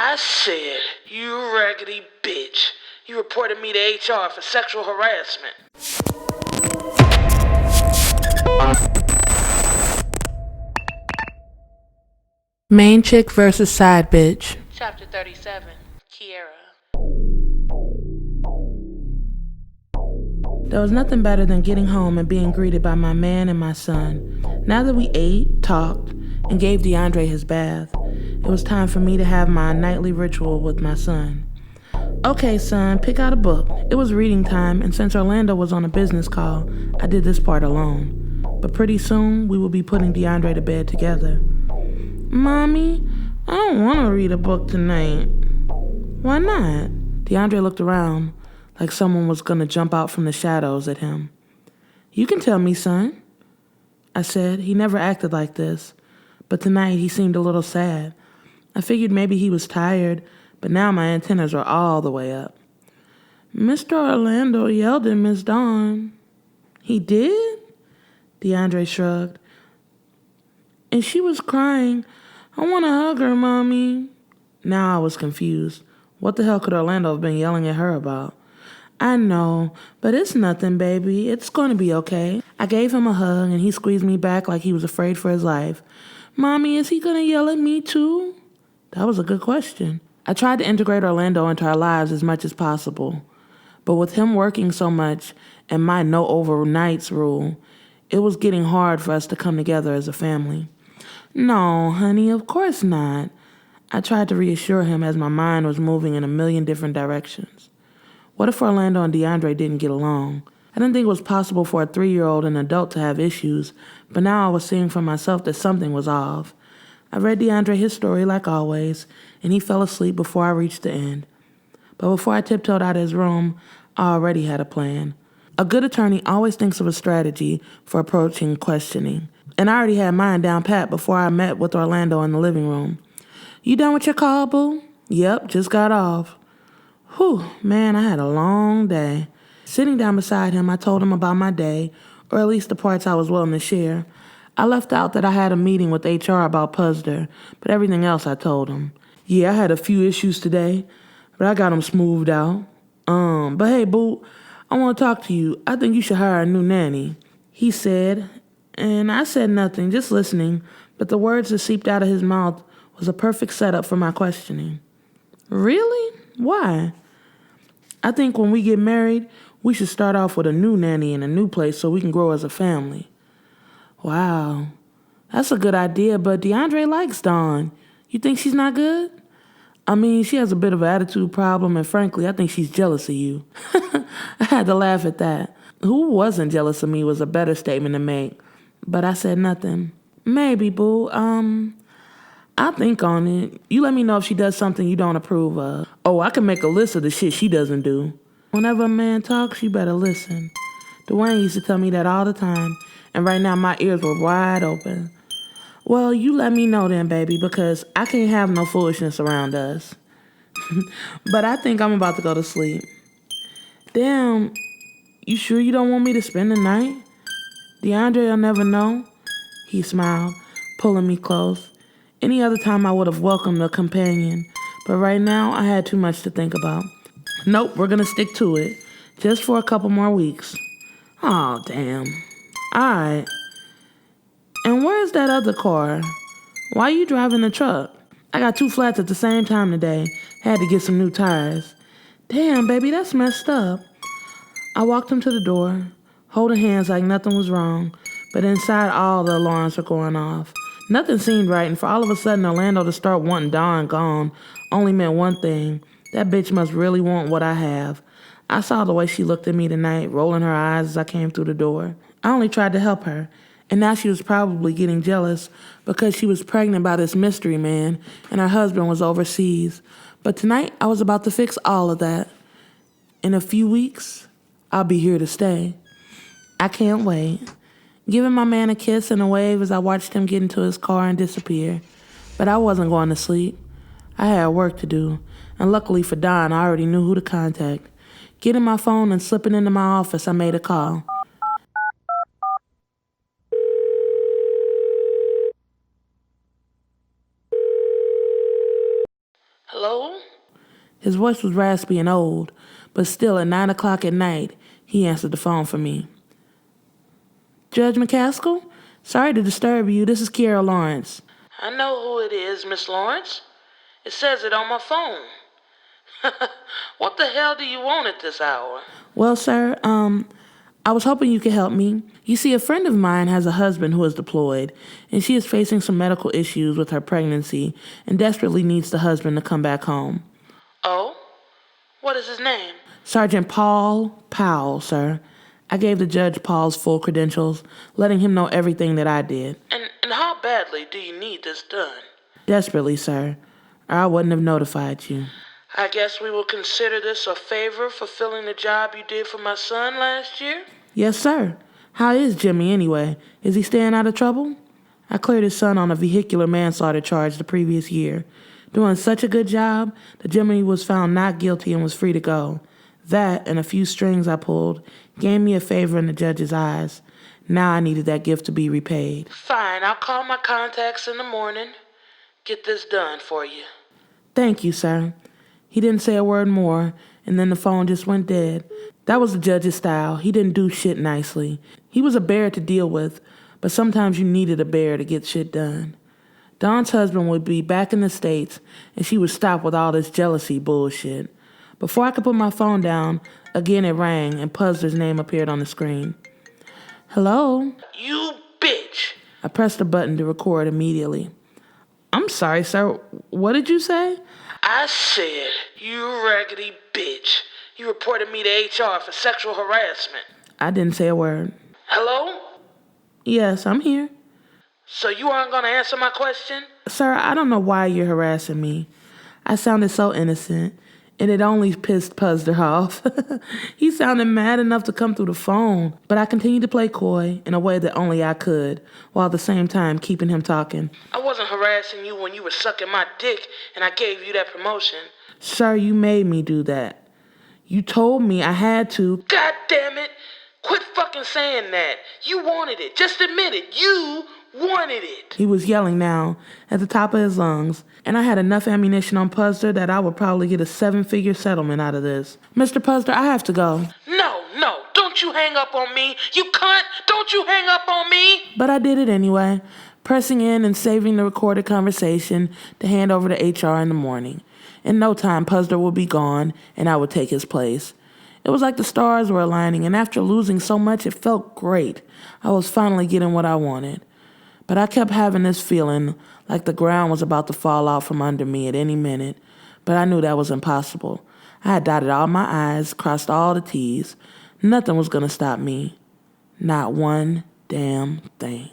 I said, you raggedy bitch. You reported me to HR for sexual harassment. Main chick versus side bitch. Chapter 37, Kiera. There was nothing better than getting home and being greeted by my man and my son. Now that we ate, talked, and gave DeAndre his bath, it was time for me to have my nightly ritual with my son. Okay, son, pick out a book. It was reading time, and since Orlando was on a business call, I did this part alone. But pretty soon, we will be putting DeAndre to bed together. Mommy, I don't want to read a book tonight. Why not? DeAndre looked around like someone was going to jump out from the shadows at him. You can tell me, son, I said. He never acted like this, but tonight he seemed a little sad. I figured maybe he was tired, but now my antennas are all the way up. Mr. Orlando yelled at Miss Dawn. He did? DeAndre shrugged. And she was crying. I want to hug her, Mommy. Now I was confused. What the hell could Orlando have been yelling at her about? I know, but it's nothing, baby. It's going to be okay. I gave him a hug, and he squeezed me back like he was afraid for his life. Mommy, is he going to yell at me too? That was a good question. I tried to integrate Orlando into our lives as much as possible. But with him working so much and my no overnights rule, it was getting hard for us to come together as a family. No, honey, of course not. I tried to reassure him as my mind was moving in a million different directions. What if Orlando and DeAndre didn't get along? I didn't think it was possible for a 3-year-old and adult to have issues, but now I was seeing for myself that something was off. I read DeAndre his story like always, and he fell asleep before I reached the end. But before I tiptoed out of his room, I already had a plan. A good attorney always thinks of a strategy for approaching questioning, and I already had mine down pat before I met with Orlando in the living room. You done with your call, boo? Yep, just got off. Whew, man, I had a long day. Sitting down beside him, I told him about my day, or at least the parts I was willing to share. I left out that I had a meeting with HR about Puzder, but everything else I told him. Yeah, I had a few issues today, but I got them smoothed out. But hey, boo, I want to talk to you. I think you should hire a new nanny, he said, and I said nothing, just listening, but the words that seeped out of his mouth was a perfect setup for my questioning. Really? Why? I think when we get married, we should start off with a new nanny in a new place so we can grow as a family. Wow, that's a good idea, but DeAndre likes Dawn. You think she's not good? I mean, she has a bit of an attitude problem, and frankly, I think she's jealous of you. I had to laugh at that. Who wasn't jealous of me was a better statement to make, but I said nothing. Maybe, boo. I'll think on it. You let me know if she does something you don't approve of. Oh, I can make a list of the shit she doesn't do. Whenever a man talks, you better listen. Dwayne used to tell me that all the time, and right now my ears were wide open. Well, you let me know then, baby, because I can't have no foolishness around us. But I think I'm about to go to sleep. Damn, you sure you don't want me to spend the night? DeAndre will never know. He smiled, pulling me close. Any other time I would have welcomed a companion, but right now I had too much to think about. Nope, we're gonna stick to it. Just for a couple more weeks. Aw, damn. Alright. And where's that other car? Why you driving the truck? I got 2 flats at the same time today. Had to get some new tires. Damn, baby, that's messed up. I walked him to the door, holding hands like nothing was wrong, but inside all the alarms were going off. Nothing seemed right, and for all of a sudden Orlando to start wanting Dawn gone only meant one thing. That bitch must really want what I have. I saw the way she looked at me tonight, rolling her eyes as I came through the door. I only tried to help her, and now she was probably getting jealous because she was pregnant by this mystery man and her husband was overseas. But tonight, I was about to fix all of that. In a few weeks, I'll be here to stay. I can't wait. Giving my man a kiss and a wave as I watched him get into his car and disappear. But I wasn't going to sleep. I had work to do, and luckily for Don, I already knew who to contact. Getting my phone and slipping into my office, I made a call. Hello? His voice was raspy and old, but still at 9 o'clock at night, he answered the phone for me. Judge McCaskill? Sorry to disturb you. This is Kiera Lawrence. I know who it is, Miss Lawrence. It says it on my phone. What the hell do you want at this hour? Well, sir, I was hoping you could help me. You see, a friend of mine has a husband who is deployed, and she is facing some medical issues with her pregnancy and desperately needs the husband to come back home. Oh? What is his name? Sergeant Paul Powell, sir. I gave the judge Paul's full credentials, letting him know everything that I did. And how badly do you need this done? Desperately, sir, or I wouldn't have notified you. I guess we will consider this a favor fulfilling the job you did for my son last year? Yes, sir. How is Jimmy anyway? Is he staying out of trouble? I cleared his son on a vehicular manslaughter charge the previous year. Doing such a good job that Jimmy was found not guilty and was free to go. That and a few strings I pulled gave me a favor in the judge's eyes. Now I needed that gift to be repaid. Fine, I'll call my contacts in the morning. Get this done for you. Thank you, sir. He didn't say a word more, and then the phone just went dead. That was the judge's style. He didn't do shit nicely. He was a bear to deal with, but sometimes you needed a bear to get shit done. Dawn's husband would be back in the States, and she would stop with all this jealousy bullshit. Before I could put my phone down, again it rang, and Puzzler's name appeared on the screen. Hello? You bitch! I pressed the button to record immediately. I'm sorry, sir. What did you say? I said, you raggedy bitch. You reported me to HR for sexual harassment. I didn't say a word. Hello? Yes, I'm here. So you aren't gonna answer my question? Sir, I don't know why you're harassing me. I sounded so innocent, and it only pissed Puzzler off. He sounded mad enough to come through the phone, but I continued to play coy in a way that only I could, while at the same time keeping him talking. I wasn't harassing you when you were sucking my dick and I gave you that promotion. Sir, you made me do that. You told me I had to. God damn it! Quit fucking saying that. You wanted it. Just admit it. You wanted it. He was yelling now, at the top of his lungs, and I had enough ammunition on Puzzler that I would probably get a 7-figure settlement out of this. Mr. Puzzler, I have to go. No, don't you hang up on me. You cunt! Don't you hang up on me! But I did it anyway, pressing in and saving the recorded conversation to hand over to HR in the morning. In no time, Puzzler would be gone, and I would take his place. It was like the stars were aligning, and after losing so much, it felt great. I was finally getting what I wanted. But I kept having this feeling like the ground was about to fall out from under me at any minute, but I knew that was impossible. I had dotted all my I's, crossed all the T's. Nothing was going to stop me. Not one damn thing.